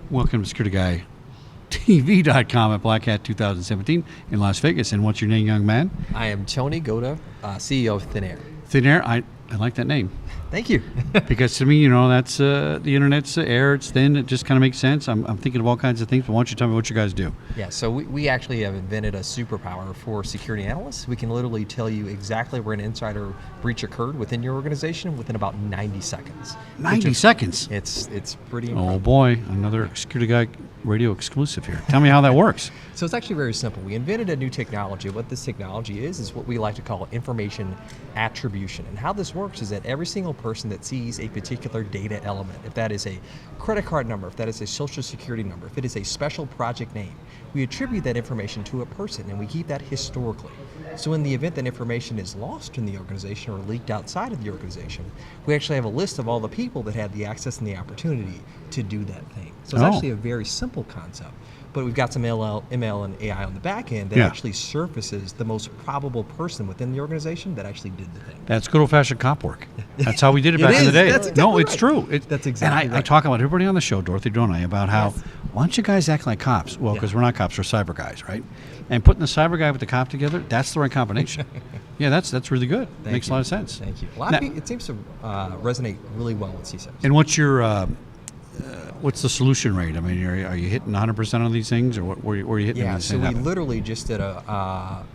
Welcome to SecurityGuyTV.com at Black Hat 2017 in Las Vegas. And what's your name, young man? I am Tony Gauda, CEO of ThinAir. ThinAir, I like that name. Thank you. Because to me, that's the internet's air, it's thin, it just kind of makes sense. I'm thinking of all kinds of things, but why don't you tell me what you guys do? Yeah, so we actually have invented a superpower for security analysts. We can literally tell you exactly where an insider breach occurred within your organization within about 90 seconds. 90 seconds? It's pretty incredible. Oh boy, another Security Guy radio exclusive here. Tell me how that works. So it's actually very simple. We invented a new technology. What this technology is what we like to call information attribution. And how this works is that every single person that sees a particular data element, if that is a credit card number, if that is a social security number, if it is a special project name, we attribute that information to a person and we keep that historically. So in the event that information is lost in the organization or leaked outside of the organization, we actually have a list of all the people that had the access and the opportunity to do that thing. So it's actually a very simple concept, but we've got some ML and AI on the back end that actually surfaces the most probable person within the organization that actually did the thing. That's good old-fashioned cop work. That's how we did it back in the day. That's exactly it's true. That's exactly and right. I talk about everybody on the show, Dorothy, don't I, about how, why don't you guys act like cops? Well, because we're not cops, we're cyber guys, right? And putting the cyber guy with the cop together, that's the right combination. Yeah, that's really good. Makes a lot of sense. Thank you. It seems to resonate really well with CISOs. And what's your what's the solution rate? I mean, are you hitting 100% on these things, or where are you hitting? Yeah, so we literally just did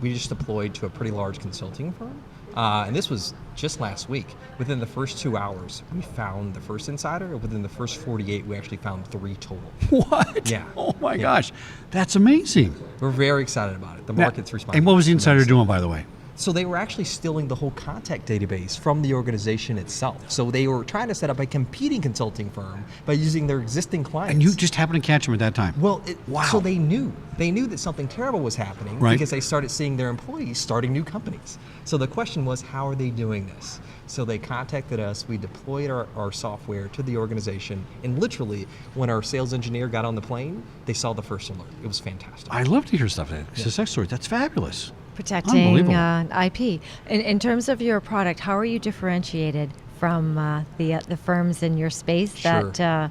we just deployed to a pretty large consulting firm, and this was just last week. Within the first 2 hours, we found the first insider. Within the first 48, we actually found 3 total. What? Yeah. Oh my gosh, that's amazing. We're very excited about it. The market's responding. And what was the insider doing, by the way? So they were actually stealing the whole contact database from the organization itself. So they were trying to set up a competing consulting firm by using their existing clients. And you just happened to catch them at that time. Well, so they knew that something terrible was happening because they started seeing their employees starting new companies. So the question was, how are they doing this? So they contacted us, we deployed our software to the organization, and literally, when our sales engineer got on the plane, they saw the first alert. It was fantastic. I love to hear stuff like that. Success stories, that's fabulous. Protecting IP. In terms of your product, how are you differentiated from the firms in your space that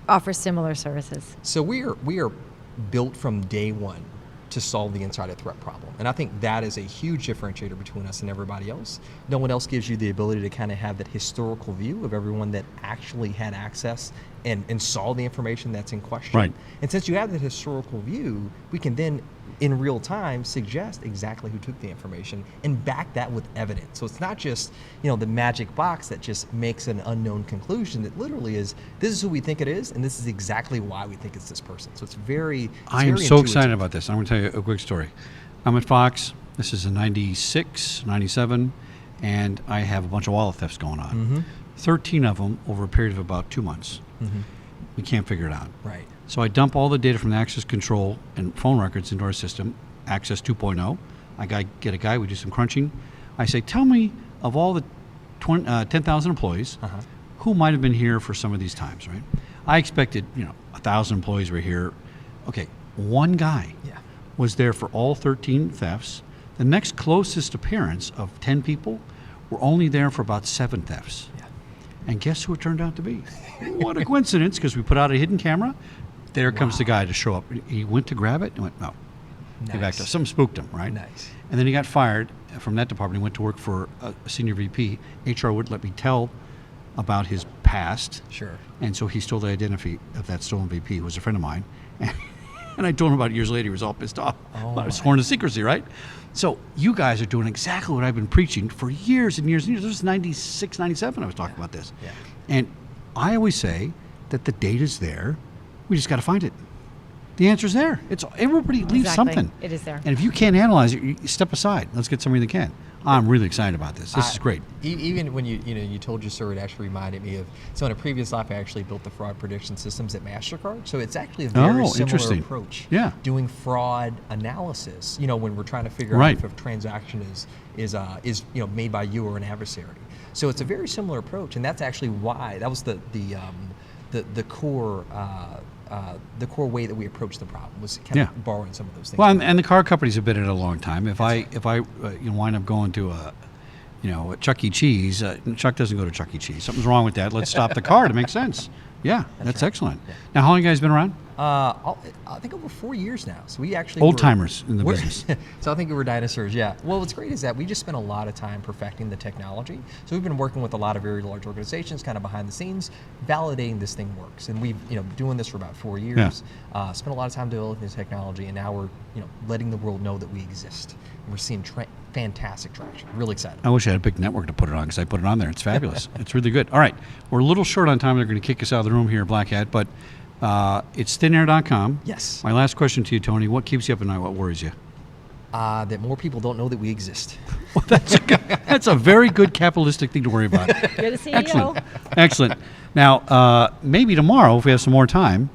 offer similar services? So we are built from day one to solve the insider threat problem. And I think that is a huge differentiator between us and everybody else. No one else gives you the ability to kind of have that historical view of everyone that actually had access and saw the information that's in question. Right. And since you have that historical view, we can then in real time suggest exactly who took the information and back that with evidence. So it's not just the magic box that just makes an unknown conclusion. That literally is, this is who we think it is, and this is exactly why we think it's this person. So it's very I am so excited about this. I'm going to tell you a quick story. I'm at Fox. This is in 96, 97, and I have a bunch of wallet thefts going on. 13 of them over a period of about 2 months. We can't figure it out. Right. So I dump all the data from the access control and phone records into our system, Access 2.0. I get a guy, we do some crunching. I say, tell me of all the 10,000 employees, who might have been here for some of these times, right? I expected, 1,000 employees were here. Okay, one guy was there for all 13 thefts. The next closest appearance of 10 people were only there for about 7 thefts. And guess who it turned out to be? What a coincidence, because we put out a hidden camera. There comes the guy to show up. He went to grab it and went, no. He backed up. Something spooked him, right? Nice. And then he got fired from that department. He went to work for a senior VP. HR wouldn't let me tell about his past. Sure. And so he stole the identity of that stolen VP, who was a friend of mine. And I told him about it years later. He was all pissed off. But I was sworn to secrecy, right? So you guys are doing exactly what I've been preaching for years and years and years. This was 96, 97 I was talking about this. Yeah. And I always say that the data's there. We just got to find it. The answer's there. Everybody leaves something. It is there. And if you can't analyze it, you step aside. Let's get somebody that can. I'm really excited about this. This is great. Even when you told your story, it actually reminded me of, so in a previous life, I actually built the fraud prediction systems at MasterCard. So it's actually a very similar approach. Yeah. Doing fraud analysis, when we're trying to figure out if a transaction is made by you or an adversary. So it's a very similar approach, and that's actually why that was the core way that we approached the problem, was kind of borrowing some of those things. Well, and the car companies have been in it a long time. If I wind up going to a Chuck E. Cheese, Chuck doesn't go to Chuck E. Cheese. Something's wrong with that. Let's stop the car to make sense. Yeah, that's right. excellent. Yeah. Now, how long have you guys been around? I think over 4 years now. So we actually Old timers in the we're- business. So I think we were dinosaurs. Yeah. Well, what's great is that we just spent a lot of time perfecting the technology. So we've been working with a lot of very large organizations, kind of behind the scenes, validating this thing works. And we've doing this for about 4 years. Spent a lot of time developing the technology, and now we're letting the world know that we exist. And we're seeing fantastic traction. Really excited. I wish I had a big network to put it on because I put it on there. It's fabulous. It's really good. All right. We're a little short on time. They're going to kick us out of the room here, Black Hat, but it's thinair.com. Yes. My last question to you, Tony, what keeps you up at night? What worries you? That more people don't know that we exist. Well, that's a very good capitalistic thing to worry about. You're the CEO. Excellent. Excellent. Now, maybe tomorrow, if we have some more time,